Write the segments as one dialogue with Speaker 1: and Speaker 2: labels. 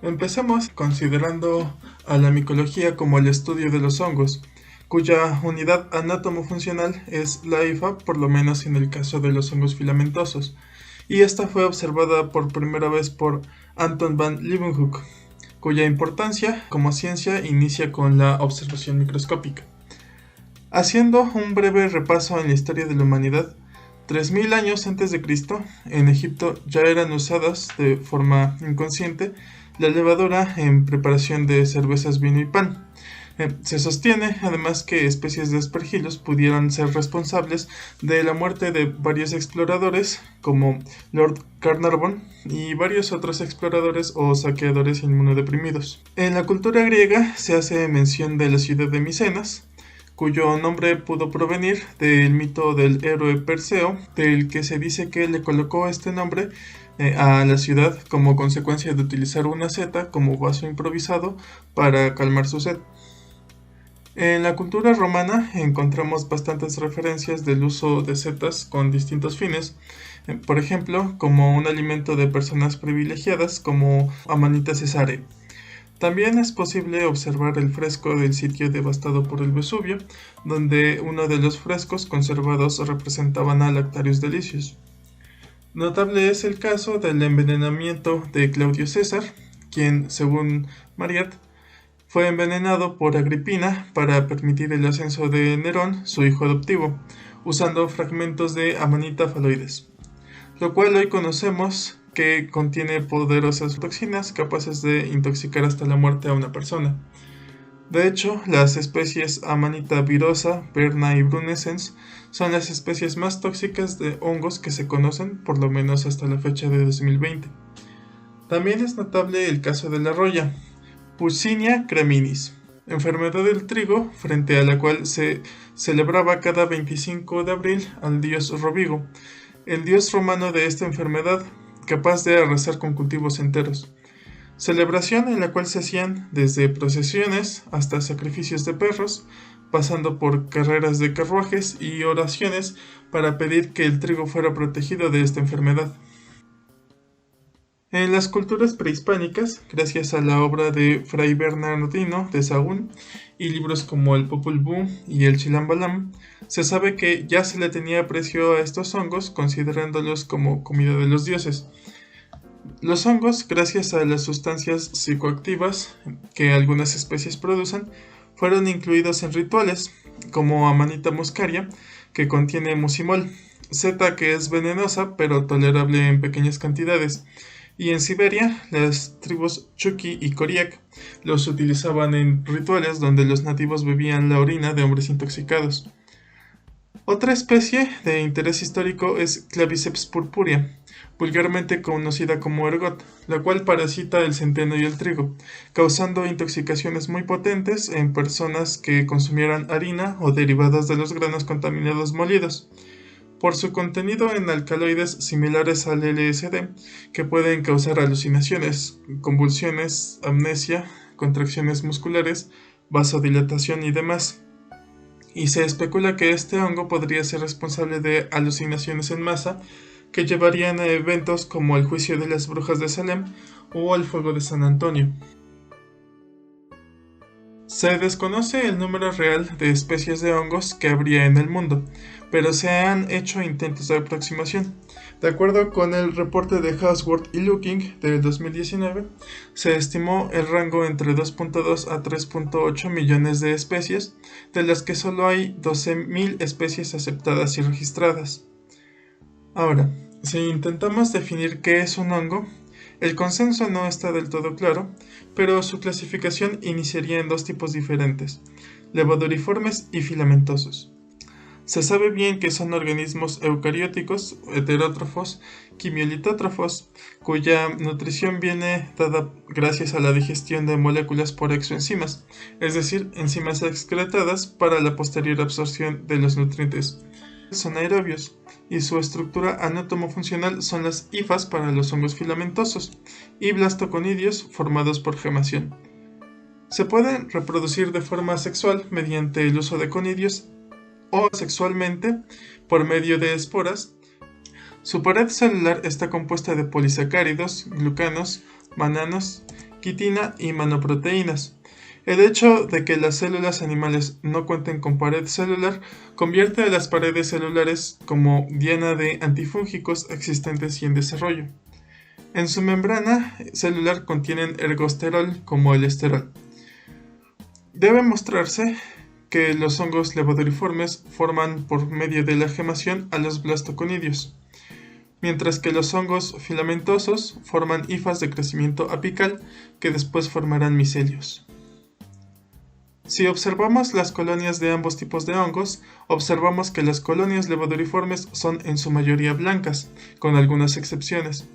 Speaker 1: Empecemos considerando a la micología como el estudio de los hongos, cuya unidad anátomo-funcional es la hifa, por lo menos en el caso de los hongos filamentosos, y esta fue observada por primera vez por Anton van Leeuwenhoek, cuya importancia como ciencia inicia con la observación microscópica. Haciendo un breve repaso en la historia de la humanidad, 3000 años antes de Cristo, en Egipto ya eran usadas de forma inconsciente la levadura en preparación de cervezas, vino y pan. Se sostiene además que especies de aspergillos pudieran ser responsables de la muerte de varios exploradores como Lord Carnarvon y varios otros exploradores o saqueadores inmunodeprimidos. En la cultura griega se hace mención de la ciudad de Micenas, cuyo nombre pudo provenir del mito del héroe Perseo, del que se dice que le colocó este nombre a la ciudad como consecuencia de utilizar una seta como vaso improvisado para calmar su sed. En la cultura romana encontramos bastantes referencias del uso de setas con distintos fines, por ejemplo, como un alimento de personas privilegiadas como Amanita Cesare. También es posible observar el fresco del sitio devastado por el Vesubio, donde uno de los frescos conservados representaban a Lactarius Delicius. Notable es el caso del envenenamiento de Claudio César, quien, según Mariette, fue envenenado por Agripina para permitir el ascenso de Nerón, su hijo adoptivo, usando fragmentos de Amanita phalloides, lo cual hoy conocemos que contiene poderosas toxinas capaces de intoxicar hasta la muerte a una persona. De hecho, las especies Amanita virosa, Perna y brunescens son las especies más tóxicas de hongos que se conocen, por lo menos hasta la fecha de 2020. También es notable el caso de la roya, Puccinia creminis, enfermedad del trigo frente a la cual se celebraba cada 25 de abril al dios Rovigo, el dios romano de esta enfermedad, capaz de arrasar con cultivos enteros. Celebración en la cual se hacían desde procesiones hasta sacrificios de perros, pasando por carreras de carruajes y oraciones para pedir que el trigo fuera protegido de esta enfermedad. En las culturas prehispánicas, gracias a la obra de Fray Bernardino de Sahagún y libros como el Popol Vuh y el Chilambalam, se sabe que ya se le tenía aprecio a estos hongos considerándolos como comida de los dioses. Los hongos, gracias a las sustancias psicoactivas que algunas especies producen, fueron incluidos en rituales, como Amanita muscaria, que contiene mucimol, seta que es venenosa pero tolerable en pequeñas cantidades, y en Siberia, las tribus Chuki y Koryak los utilizaban en rituales donde los nativos bebían la orina de hombres intoxicados. Otra especie de interés histórico es Claviceps purpurea, vulgarmente conocida como ergot, la cual parasita el centeno y el trigo, causando intoxicaciones muy potentes en personas que consumieran harina o derivados de los granos contaminados molidos, por su contenido en alcaloides similares al LSD, que pueden causar alucinaciones, convulsiones, amnesia, contracciones musculares, vasodilatación y demás. Y se especula que este hongo podría ser responsable de alucinaciones en masa que llevarían a eventos como el juicio de las brujas de Salem o el fuego de San Antonio. Se desconoce el número real de especies de hongos que habría en el mundo, pero se han hecho intentos de aproximación. De acuerdo con el reporte de Hausworth y Looking del 2019, se estimó el rango entre 2.2 a 3.8 millones de especies, de las que solo hay 12.000 especies aceptadas y registradas. Ahora, si intentamos definir qué es un hongo, el consenso no está del todo claro, pero su clasificación iniciaría en dos tipos diferentes: levaduriformes y filamentosos. Se sabe bien que son organismos eucarióticos, heterótrofos, quimiolitótrofos, cuya nutrición viene dada gracias a la digestión de moléculas por exoenzimas, es decir, enzimas excretadas para la posterior absorción de los nutrientes. Son aerobios, y su estructura anátomo-funcional son las hifas para los hongos filamentosos y blastoconidios formados por gemación. Se pueden reproducir de forma sexual mediante el uso de conidios o sexualmente por medio de esporas. Su pared celular está compuesta de polisacáridos, glucanos, mananos quitina y manoproteínas. El hecho de que las células animales no cuenten con pared celular convierte a las paredes celulares como diana de antifúngicos existentes y en desarrollo. En su membrana celular contienen ergosterol como el esterol. Debe mostrarse que los hongos levaduriformes forman por medio de la gemación a los blastoconidios, mientras que los hongos filamentosos forman hifas de crecimiento apical que después formarán micelios. Si observamos las colonias de ambos tipos de hongos, observamos que las colonias levaduriformes son en su mayoría blancas, con algunas excepciones,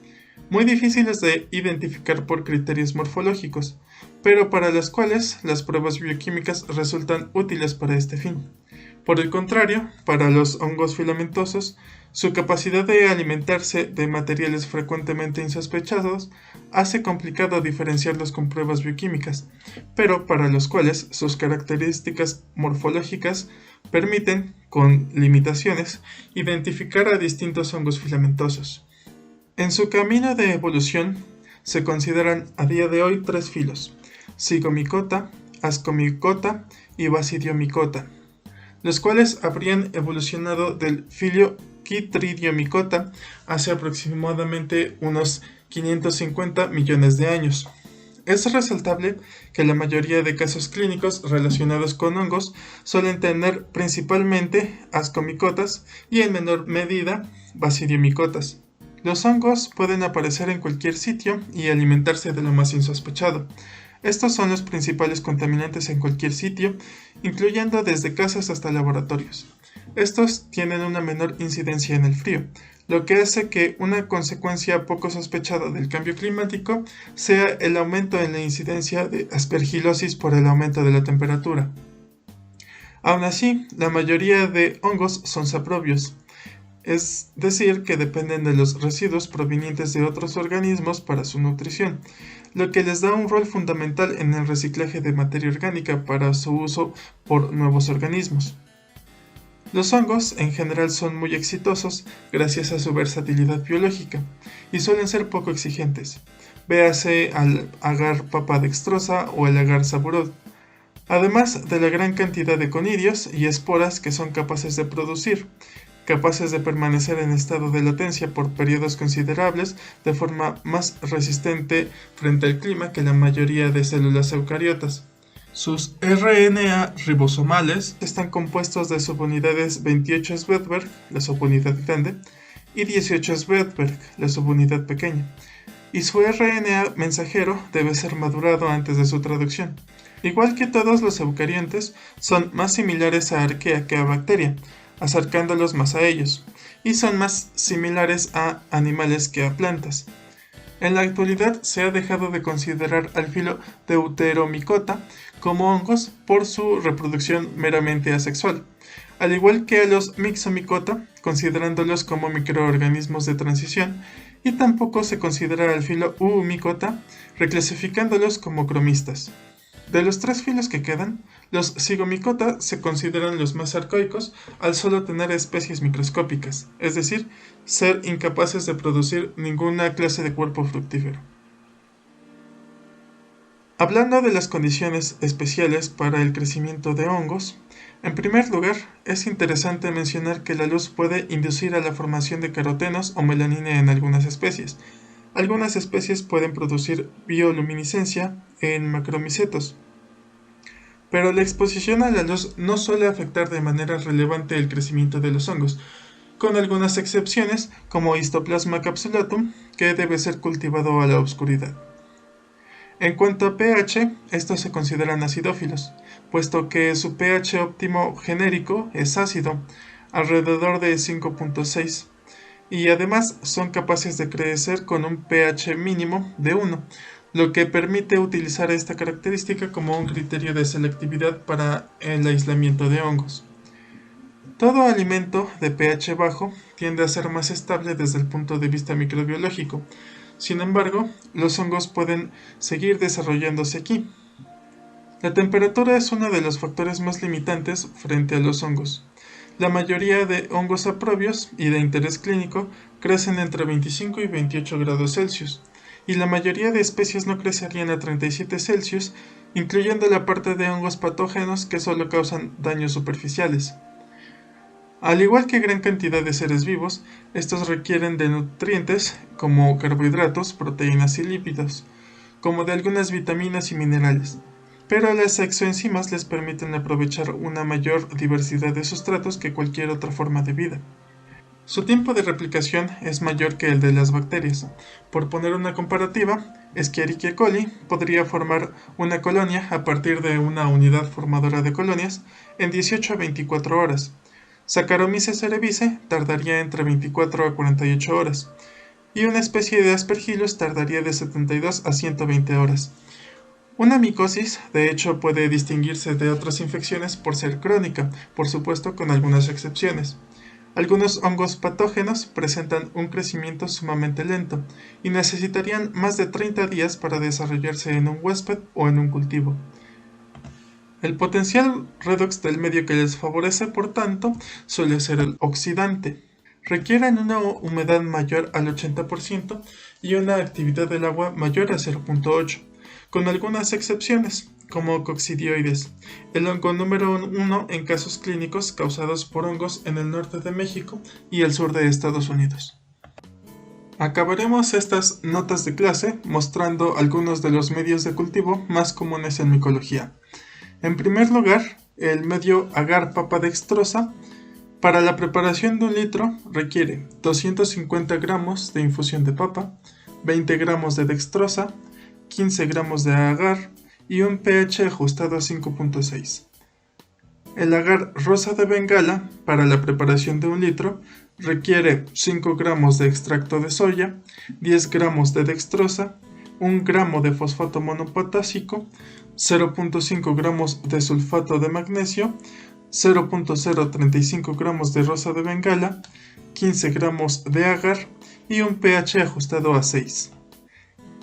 Speaker 1: muy difíciles de identificar por criterios morfológicos, pero para las cuales las pruebas bioquímicas resultan útiles para este fin. Por el contrario, para los hongos filamentosos, su capacidad de alimentarse de materiales frecuentemente insospechados hace complicado diferenciarlos con pruebas bioquímicas, pero para los cuales sus características morfológicas permiten, con limitaciones, identificar a distintos hongos filamentosos. En su camino de evolución, se consideran a día de hoy 3 filos: Zygomicota, Ascomycota y Basidiomycota, los cuales habrían evolucionado del filio Chytridiomycota hace aproximadamente unos 550 millones de años. Es resaltable que la mayoría de casos clínicos relacionados con hongos suelen tener principalmente ascomicotas y en menor medida basidiomycotas. Los hongos pueden aparecer en cualquier sitio y alimentarse de lo más insospechado. Estos son los principales contaminantes en cualquier sitio, incluyendo desde casas hasta laboratorios. Estos tienen una menor incidencia en el frío, lo que hace que una consecuencia poco sospechada del cambio climático sea el aumento en la incidencia de aspergilosis por el aumento de la temperatura. Aún así, la mayoría de hongos son saprobios, es decir, que dependen de los residuos provenientes de otros organismos para su nutrición, lo que les da un rol fundamental en el reciclaje de materia orgánica para su uso por nuevos organismos. Los hongos en general son muy exitosos gracias a su versatilidad biológica y suelen ser poco exigentes. Véase al agar papa dextrosa o el agar saburot, además de la gran cantidad de conidios y esporas que son capaces de producir, capaces de permanecer en estado de latencia por periodos considerables de forma más resistente frente al clima que la mayoría de células eucariotas. Sus RNA ribosomales están compuestos de subunidades 28 Svedberg, la subunidad grande, y 18 Svedberg, la subunidad pequeña, y su RNA mensajero debe ser madurado antes de su traducción. Igual que todos los eucariontes, son más similares a arquea que a bacteria, acercándolos más a ellos, y son más similares a animales que a plantas. En la actualidad se ha dejado de considerar al filo Deuteromycota como hongos por su reproducción meramente asexual, al igual que a los Myxomycota, considerándolos como microorganismos de transición, y tampoco se considera al filo Oomycota, reclasificándolos como cromistas. De los 3 filos que quedan, los Zygomicota se consideran los más arcoicos al solo tener especies microscópicas, es decir, ser incapaces de producir ninguna clase de cuerpo fructífero. Hablando de las condiciones especiales para el crecimiento de hongos, en primer lugar, es interesante mencionar que la luz puede inducir a la formación de carotenos o melanina en algunas especies. Algunas especies pueden producir bioluminiscencia en macromicetos, pero la exposición a la luz no suele afectar de manera relevante el crecimiento de los hongos, con algunas excepciones como Histoplasma capsulatum, que debe ser cultivado a la oscuridad. En cuanto a pH, estos se consideran acidófilos, puesto que su pH óptimo genérico es ácido, alrededor de 5.6, y además son capaces de crecer con un pH mínimo de 1, lo que permite utilizar esta característica como un criterio de selectividad para el aislamiento de hongos. Todo alimento de pH bajo tiende a ser más estable desde el punto de vista microbiológico. Sin embargo, los hongos pueden seguir desarrollándose aquí. La temperatura es uno de los factores más limitantes frente a los hongos. La mayoría de hongos saprobios y de interés clínico crecen entre 25 y 28 grados Celsius, y la mayoría de especies no crecerían a 37 Celsius, incluyendo la parte de hongos patógenos que solo causan daños superficiales. Al igual que gran cantidad de seres vivos, estos requieren de nutrientes como carbohidratos, proteínas y lípidos, como de algunas vitaminas y minerales, pero las exoenzimas les permiten aprovechar una mayor diversidad de sustratos que cualquier otra forma de vida. Su tiempo de replicación es mayor que el de las bacterias. Por poner una comparativa, Escherichia coli podría formar una colonia a partir de una unidad formadora de colonias en 18 a 24 horas. Saccharomyces cerevisiae tardaría entre 24 a 48 horas, y una especie de Aspergillus tardaría de 72 a 120 horas. Una micosis, de hecho, puede distinguirse de otras infecciones por ser crónica, por supuesto con algunas excepciones. Algunos hongos patógenos presentan un crecimiento sumamente lento y necesitarían más de 30 días para desarrollarse en un huésped o en un cultivo. El potencial redox del medio que les favorece, por tanto, suele ser el oxidante. Requieren una humedad mayor al 80% y una actividad del agua mayor a 0.8, con algunas excepciones, como coccidioides, el hongo número 1 en casos clínicos causados por hongos en el norte de México y el sur de Estados Unidos. Acabaremos estas notas de clase mostrando algunos de los medios de cultivo más comunes en micología. En primer lugar, el medio agar papa dextrosa. Para la preparación de un litro requiere 250 gramos de infusión de papa, 20 gramos de dextrosa, 15 gramos de agar y un pH ajustado a 5.6. El agar rosa de Bengala, para la preparación de un litro, requiere 5 gramos de extracto de soya, 10 gramos de dextrosa, 1 gramo de fosfato monopotásico, 0.5 gramos de sulfato de magnesio, 0.035 gramos de rosa de Bengala, 15 gramos de agar y un pH ajustado a 6.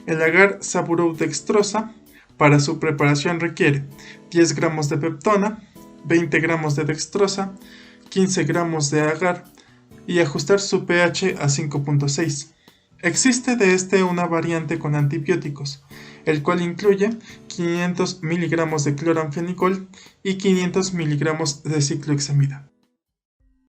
Speaker 1: El agar saburou dextrosa para su preparación requiere 10 gramos de peptona, 20 gramos de dextrosa, 15 gramos de agar y ajustar su pH a 5.6. Existe de este una variante con antibióticos, el cual incluye 500 mg de cloranfenicol y 500 mg de ciclohexamida.